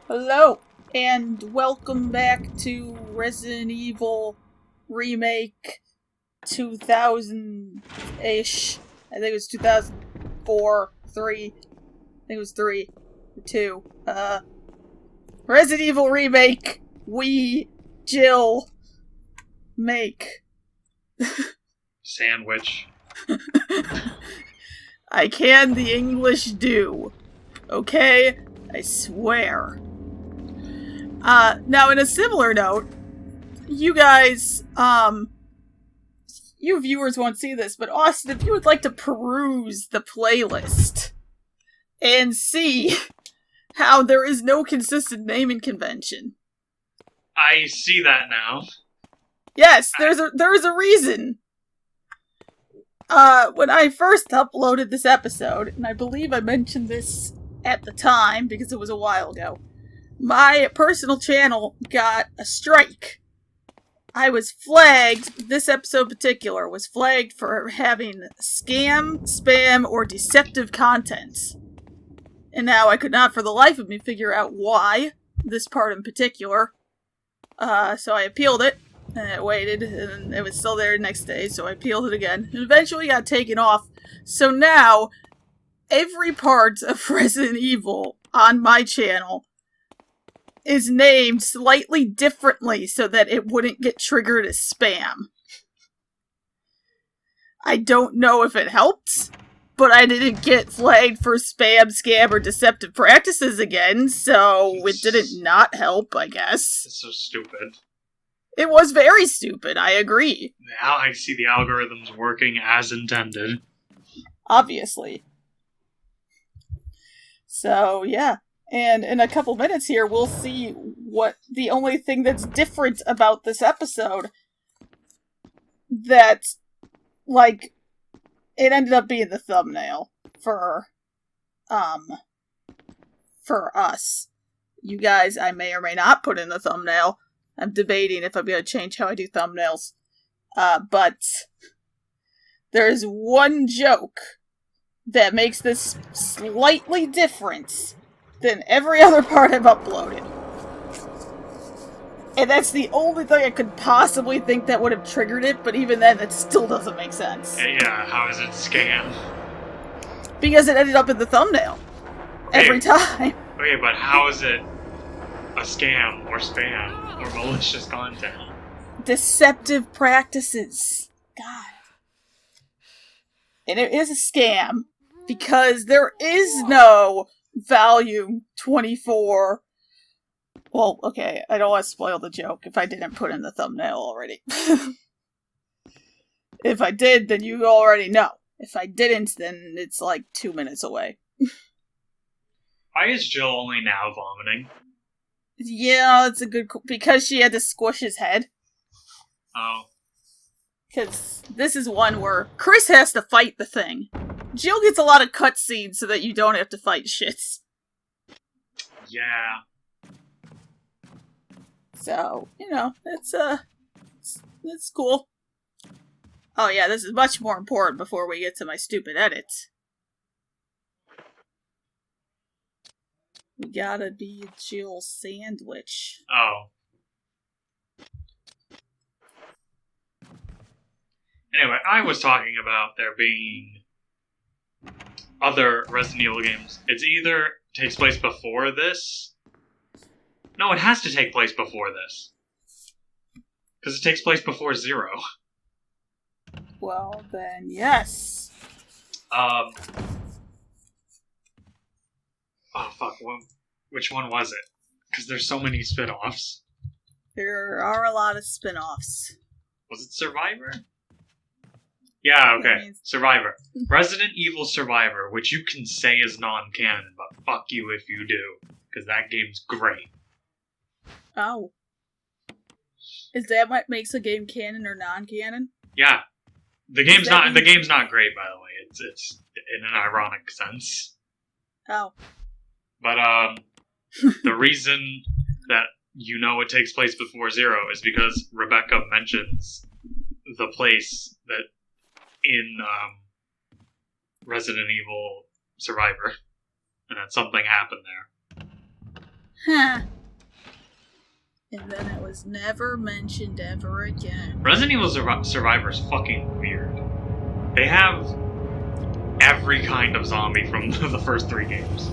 Hello, and welcome back to Resident Evil Remake 2000-ish. I think it was 2004, 3. I think it was 3 or 2. Resident Evil Remake, Jill, make. Sandwich. I can the English do. Okay? I swear. Now in a similar note, you guys, you viewers won't see this, but Austin, if you would like to peruse the playlist and see how there is no consistent naming convention. I see that now. Yes, there is a reason. When I first uploaded this episode, and I believe I mentioned this at the time because it was a while ago, my personal channel got a strike. I was flagged, this episode in particular, was flagged for having scam, spam, or deceptive content. And now I could not for the life of me figure out why, this part in particular. So I appealed it, and it waited, and it was still there the next day, so I appealed it again, and eventually got taken off. So now, every part of Resident Evil on my channel is named slightly differently so that it wouldn't get triggered as spam. I don't know if it helped, but I didn't get flagged for spam, scam, or deceptive practices again, so it didn't not help, I guess. It's so stupid. It was very stupid, I agree. Now I see the algorithms working as intended. Obviously. So, yeah. And in a couple minutes here, we'll see what the only thing that's different about this episode that, like, it ended up being the thumbnail for us. You guys, I may or may not put in the thumbnail. I'm debating if I'm going to change how I do thumbnails. But there's one joke that makes this slightly different than every other part I've uploaded. And that's the only thing I could possibly think that would have triggered it, but even then, it still doesn't make sense. Yeah, how is it scam? Because it ended up in the thumbnail. Every time. Okay, but how is it a scam, or spam, or malicious content? Deceptive practices. God. And it is a scam, because there is no volume 24. Well, okay, I don't want to spoil the joke if I didn't put in the thumbnail already. If I did, then you already know. If I didn't, then it's like 2 minutes away. Why is Jill only now vomiting? Yeah, it's a good... because she had to squish his head. Oh. Because this is one where Chris has to fight the thing. Jill gets a lot of cutscenes so that you don't have to fight shits. Yeah. So, you know, it's cool. Oh yeah, this is much more important before we get to my stupid edits. We gotta be Jill sandwich. Oh. Anyway, I was talking about there being other Resident Evil games. It's either takes place before this. No, it has to take place before this. Because it takes place before 0. Well, then, yes. Oh, fuck. Which one was it? Because there's so many spin-offs. There are a lot of spin-offs. Was it Survivor? Yeah, okay. Survivor. Resident Evil Survivor, which you can say is non-canon, but fuck you if you do. Because that game's great. Oh. Is that what makes a game canon or non-canon? Yeah. The game's not great, by the way. It's in an ironic sense. Oh. But the reason that you know it takes place before 0 is because Rebecca mentions the place that in Resident Evil Survivor, and that something happened there. Huh. And then it was never mentioned ever again. Resident Evil Survivor is fucking weird. They have every kind of zombie from the first 3 games.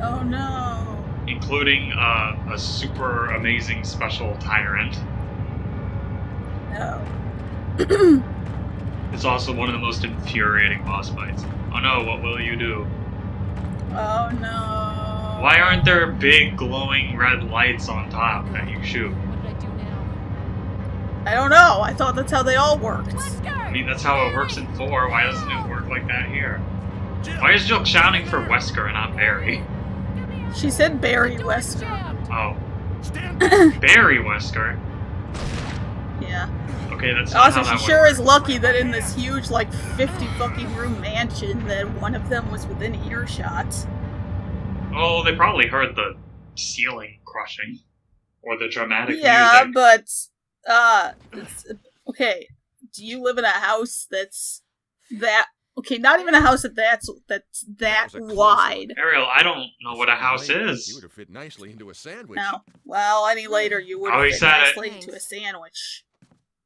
Oh no. Including a super amazing special tyrant. No. It's also one of the most infuriating boss fights. Oh no, what will you do? Oh no. Why aren't there big glowing red lights on top that you shoot? What did I do now? I don't know. I thought that's how they all worked. I mean, that's how it works in 4. Why doesn't it work like that here? Why is Jill shouting for Wesker and not Barry? She said Barry Wesker. Oh. Barry Wesker? Yeah. Okay, that's not Also, how that she sure work. is lucky that in this huge, like, 50 fucking room mansion that one of them was within earshot. Oh, they probably heard the ceiling crushing. Or the dramatic Yeah, music. but, okay. Do you live in a house that's that... Okay, not even a house that's that wide. Ariel, I don't know what a house is. You would have fit nicely into a sandwich. No. Well, any later you would Oh, he fit said it. nicely into a sandwich.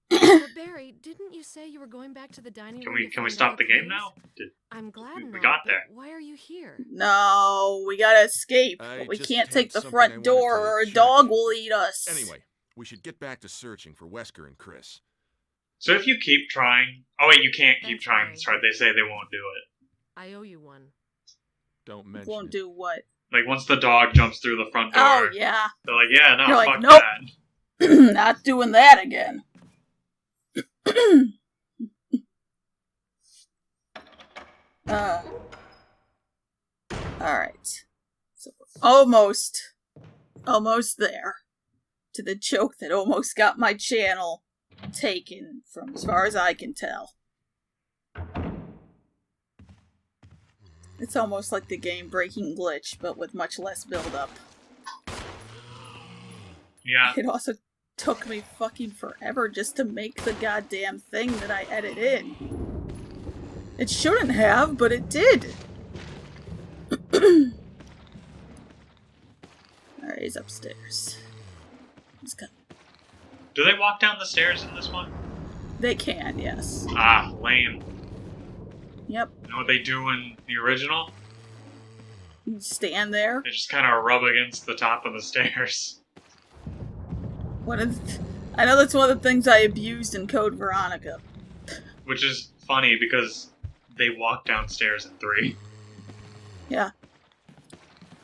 But Barry, didn't you say you were going back to the dining room? Can we stop the game now? I'm glad We not, got but there. Why are you here? No, we gotta escape, but we just can't had take the something I front wanted door to or a check. dog will eat us. Anyway, we should get back to searching for Wesker and Chris. So if you keep trying... Oh wait, you can't keep Thanks, trying. Barry. That's right, they say they won't do it. I owe you one. Don't mention Won't it. do what? Like, once the dog jumps through the front door, Oh, yeah. they're like, yeah, no, You're like, fuck nope. that. Not doing that again. Alright. So we're almost there. To the joke that almost got my channel taken, from as far as I can tell. It's almost like the game-breaking glitch, but with much less build-up. Yeah. It also took me fucking forever just to make the goddamn thing that I edit in. It shouldn't have, but it did. Alright, he's upstairs. He's coming. Do they walk down the stairs in this one? They can, yes. Ah, lame. Yep. You know what they do in the original? You stand there. They just kind of rub against the top of the stairs. I know that's one of the things I abused in Code Veronica. Which is funny because they walk downstairs in 3. Yeah.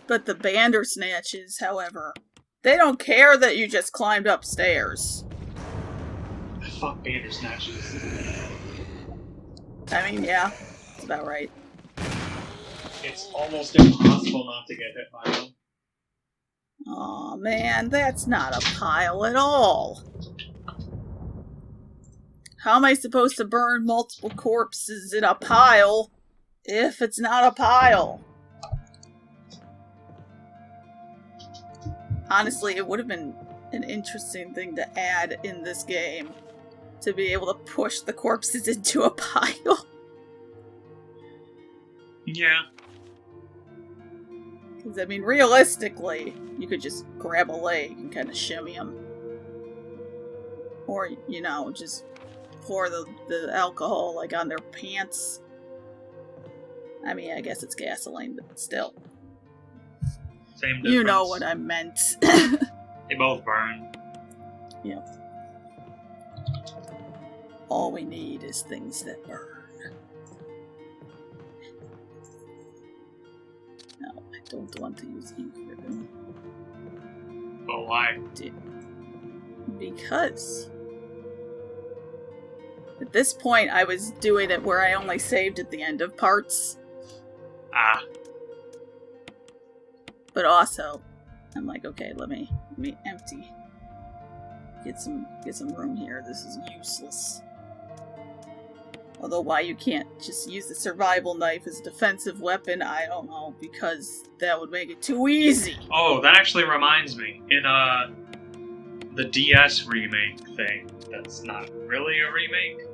But the Bandersnatches, however, they don't care that you just climbed upstairs. Fuck Bandersnatches. I mean, yeah, that's about right. It's almost impossible not to get hit by them. Aw, man, that's not a pile at all. How am I supposed to burn multiple corpses in a pile if it's not a pile? Honestly, it would have been an interesting thing to add in this game. To be able to push the corpses into a pile. Yeah. Because, I mean, realistically, you could just grab a leg and kind of shimmy them. Or, you know, just pour the alcohol, like, on their pants. I mean, I guess it's gasoline, but still. Same difference. You know what I meant. They both burn. Yeah. All we need is things that burn. No, I don't want to use ink ribbon. But why? Because at this point I was doing it where I only saved at the end of parts. Ah. But also, I'm like, okay, let me empty. Get some room here. This is useless. Although why you can't just use the survival knife as a defensive weapon, I don't know, because that would make it too easy. Oh, that actually reminds me. In the DS remake thing, that's not really a remake.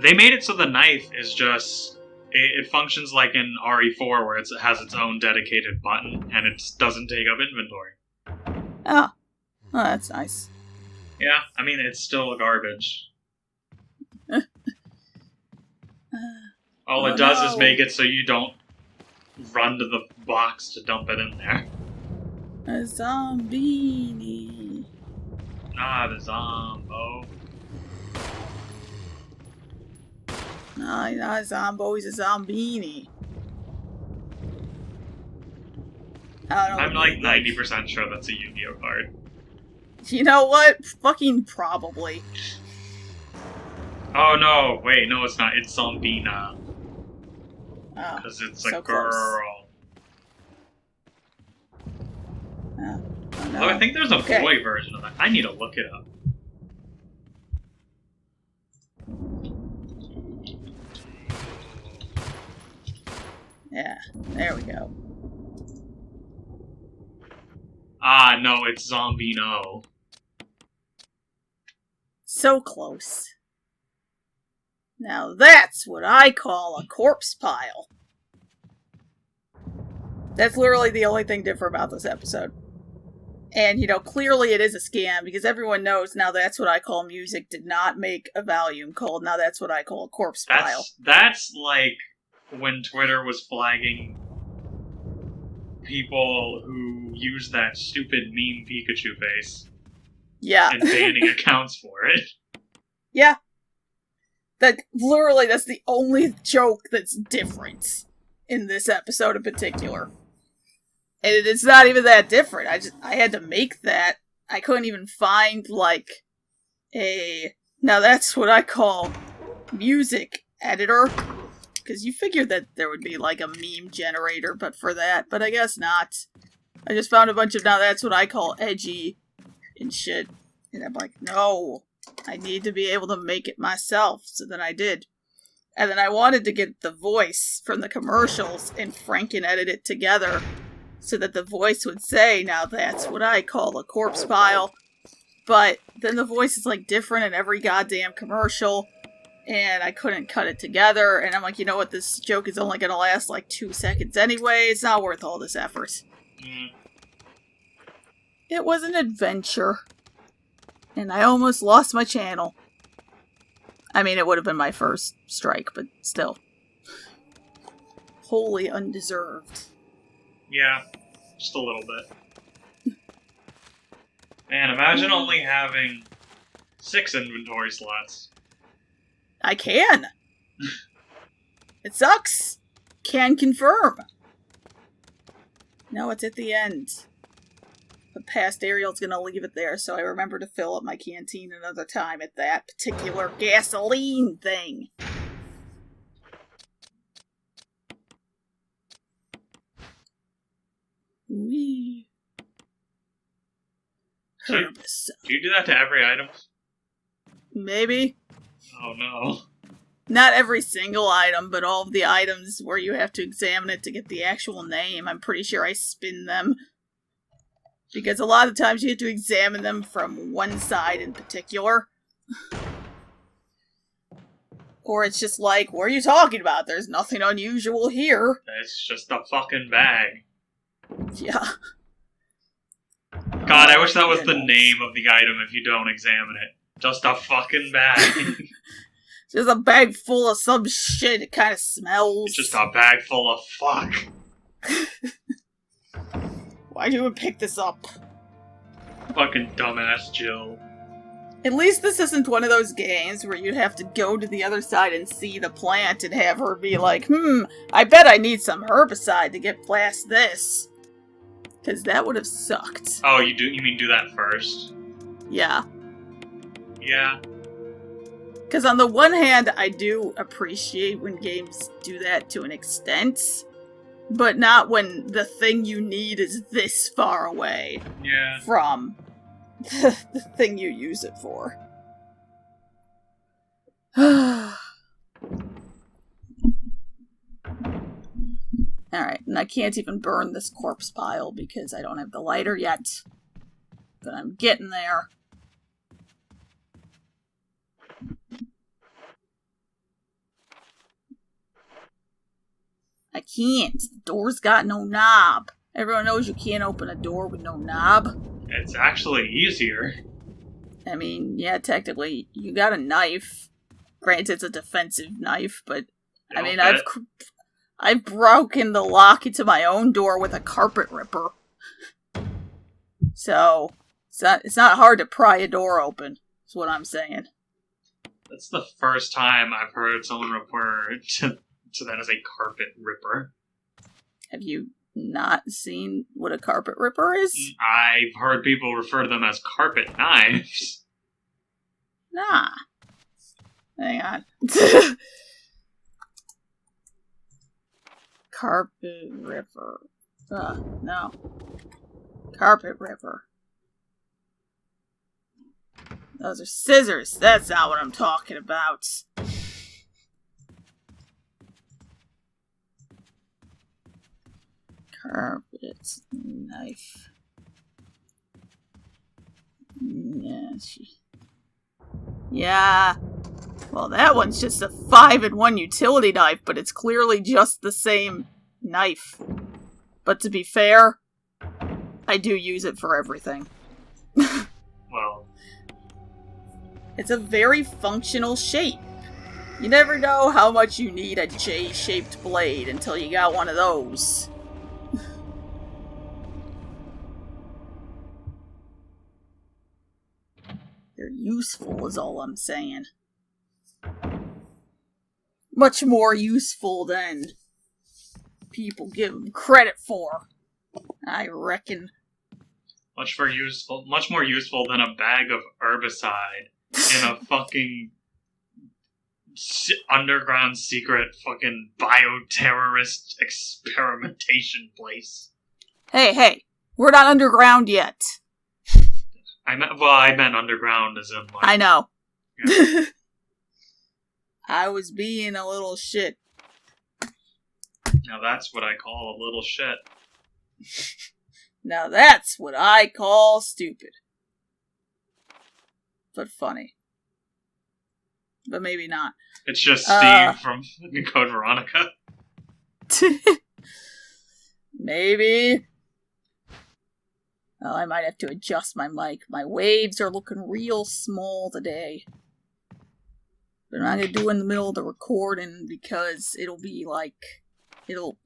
They made it so the knife is just It functions like in RE4 where it has its own dedicated button and it doesn't take up inventory. Oh. Oh, that's nice. Yeah, I mean, it's still garbage. All it does is make it so you don't run to the box to dump it in there. A zombie. Not a zombo. No, he's not a zombo, he's a zombini. I don't know. I'm like 90% sure that's a Yu-Gi-Oh card. You know what? Fucking probably. Oh no, wait, no it's not. It's Zombina. Oh, Because it's so a girl. Oh, no. Oh, I think there's a boy version of that. I need to look it up. Yeah, there we go. Ah, no, it's Zombino. So close. Now that's what I call a corpse pile. That's literally the only thing different about this episode. And, you know, clearly it is a scam, because everyone knows Now That's What I Call Music did not make a volume called Now That's What I Call a Corpse Pile. That's like when Twitter was flagging people who use that stupid meme Pikachu face. Yeah. And banning accounts for it. Yeah. Literally, that's the only joke that's different in this episode in particular. And it's not even that different. I had to make that. I couldn't even find, like, Now That's What I Call Music editor. Because you figured that there would be, like, a meme generator but for that. But I guess not. I just found a bunch of Now That's What I Call Edgy and shit. And I'm like, no. I need to be able to make it myself. So then I did. And then I wanted to get the voice from the commercials and Franken edit it together so that the voice would say, Now That's What I Call a Corpse Pile. But then the voice is like different in every goddamn commercial. And I couldn't cut it together. And I'm like, you know what? This joke is only going to last like 2 seconds anyway. It's not worth all this effort. It was an adventure. And I almost lost my channel. I mean, it would have been my first strike, but still. Wholly undeserved. Yeah, just a little bit. Man, imagine only having 6 inventory slots. I can! It sucks! Can confirm! No, it's at the end. But past Ariel's gonna leave it there, so I remember to fill up my canteen another time at that particular gasoline thing. Wee. Do you do that to every item? Maybe. Oh no. Not every single item, but all of the items where you have to examine it to get the actual name. I'm pretty sure I spin them. Because a lot of times you have to examine them from one side in particular. Or it's just like, what are you talking about? There's nothing unusual here. It's just a fucking bag. Yeah. God, I wish that was the name of the item if you don't examine it. Just a fucking bag. Just a bag full of some shit. It kind of smells. It's just a bag full of fuck. Why'd you even pick this up? Fucking dumbass Jill. At least this isn't one of those games where you'd have to go to the other side and see the plant and have her be like, I bet I need some herbicide to get past this. Because that would have sucked. Oh, you mean do that first? Yeah. Yeah. Because on the one hand, I do appreciate when games do that to an extent. But not when the thing you need is this far away from the thing you use it for. Alright, and I can't even burn this corpse pile because I don't have the lighter yet. But I'm getting there. I can't. The door's got no knob. Everyone knows you can't open a door with no knob. It's actually easier. I mean, yeah, technically, you got a knife. Granted, it's a defensive knife, but I mean, I've broken the lock into my own door with a carpet ripper. So, it's not hard to pry a door open, is what I'm saying. That's the first time I've heard someone refer to that as a carpet ripper. Have you not seen what a carpet ripper is? I've heard people refer to them as carpet knives. Nah. Hang on. Carpet ripper. No. Carpet ripper. Those are scissors. That's not what I'm talking about. Carpet knife. Yeah. Well, that one's just a 5-in-1 utility knife, but it's clearly just the same knife. But to be fair, I do use it for everything. Well, it's a very functional shape. You never know how much you need a J-shaped blade until you got one of those. They're useful is all I'm saying. Much more useful than people give them credit for, I reckon. much more useful than a bag of herbicide in a fucking underground secret fucking bioterrorist experimentation place. Hey, we're not underground yet. I meant underground as in like... I know. Yeah. I was being a little shit. Now that's what I call a little shit. Now that's what I call stupid. But funny. But maybe not. It's just Steve from Code Veronica. Maybe. Well, I might have to adjust my mic. My waves are looking real small today. But I'm not going to do it in the middle of the recording because it'll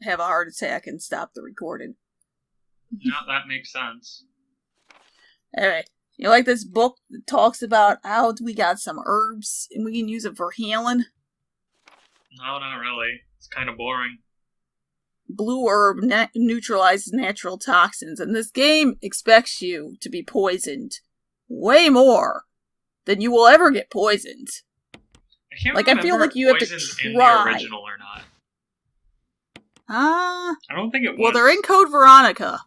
have a heart attack and stop the recording. No, that makes sense. Anyway, you like this book that talks about how we got some herbs and we can use it for healing? No, not really. It's kind of boring. Blue herb neutralizes natural toxins, and this game expects you to be poisoned way more than you will ever get poisoned. I feel like you have to try. In the original or not? I don't think it was. Well, they're in Code Veronica.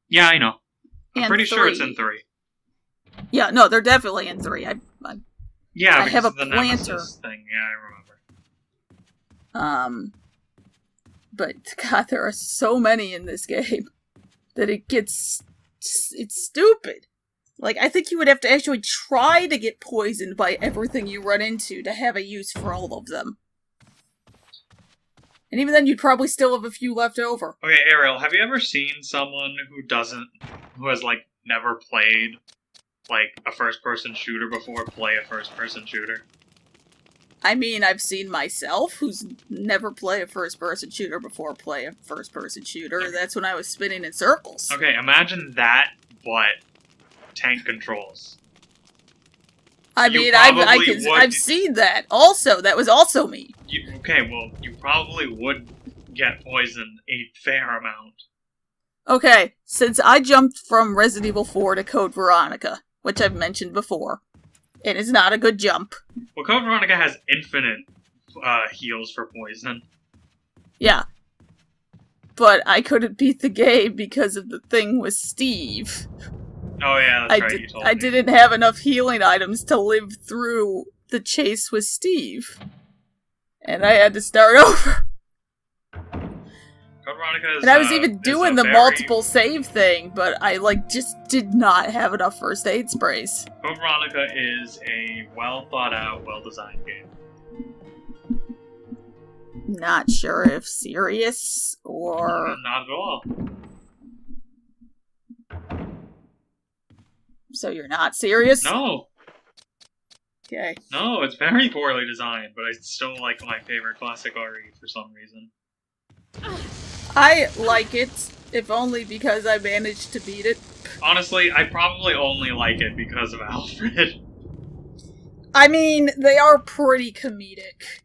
Yeah, I know. I'm pretty 3. sure it's in 3. Yeah, no, they're definitely in 3. I have a the planter Nemesis thing. Yeah, I remember. But God, there are so many in this game that it's stupid. Like, I think you would have to actually try to get poisoned by everything you run into to have a use for all of them. And even then, you'd probably still have a few left over. Okay, Ariel, have you ever seen someone who has, like, never played, like, a first-person shooter before play a first-person shooter? I mean, I've seen myself, who's never played a first-person shooter before play a first-person shooter. Okay. That's when I was spinning in circles. Okay, imagine that, but tank controls. I mean, I've seen that. Also, that was also me. You probably would get poisoned a fair amount. Okay, since I jumped from Resident Evil 4 to Code Veronica, which I've mentioned before, it is not a good jump. Well, Code Veronica has infinite heals for poison. Yeah. But I couldn't beat the game because of the thing with Steve. Oh yeah, that's right, you told me. I didn't have enough healing items to live through the chase with Steve. And I had to start over. Code Veronica is, and I was even doing the multiple save thing, but I, just did not have enough first aid sprays. Code Veronica is a well-thought-out, well-designed game. not sure if serious or... Not at all. So you're not serious? No. Okay. No, it's very poorly designed, but I still like my favorite classic RE for some reason. I like it, if only because I managed to beat it. Honestly, I probably only like it because of Alfred. I mean, they are pretty comedic.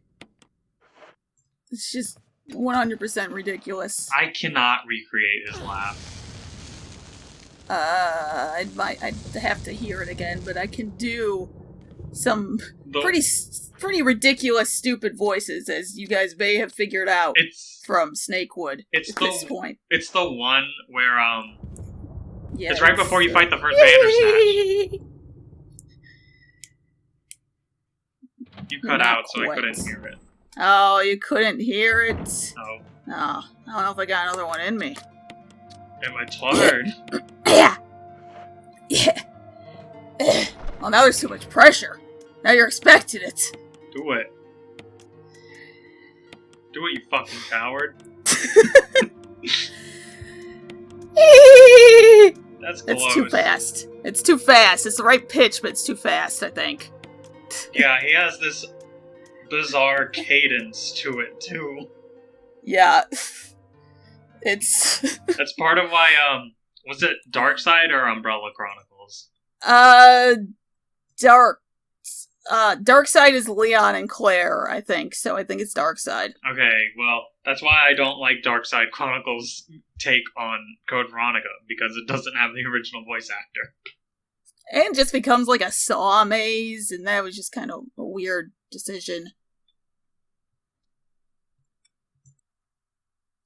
It's just 100% ridiculous. I cannot recreate his laugh. I'd have to hear it again, but I can do some pretty ridiculous, stupid voices, as you guys may have figured out from Snakewood at this point. It's the one where, yeah, it's right before you fight the first Bandersnatch. You cut out, so I couldn't hear it. Oh, you couldn't hear it? Oh. Oh, I don't know if I got another one in me. Am I tired? Yeah. Yeah. Well, now there's too much pressure. Now you're expecting it. Do it. Do it, you fucking coward. That's close. It's too fast. It's too fast. It's the right pitch, but it's too fast, I think. Yeah, he has this bizarre cadence to it, too. Yeah. It's... That's part of why, was it Darkside or Umbrella Chronicles? Darkside is Leon and Claire, I think, so I think it's Darkside. Okay, well, that's why I don't like Darkside Chronicles' take on Code Veronica, because it doesn't have the original voice actor. And just becomes like a saw maze, and that was just kind of a weird decision.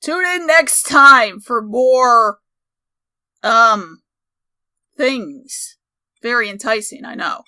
Tune in next time for more, things. Very enticing, I know.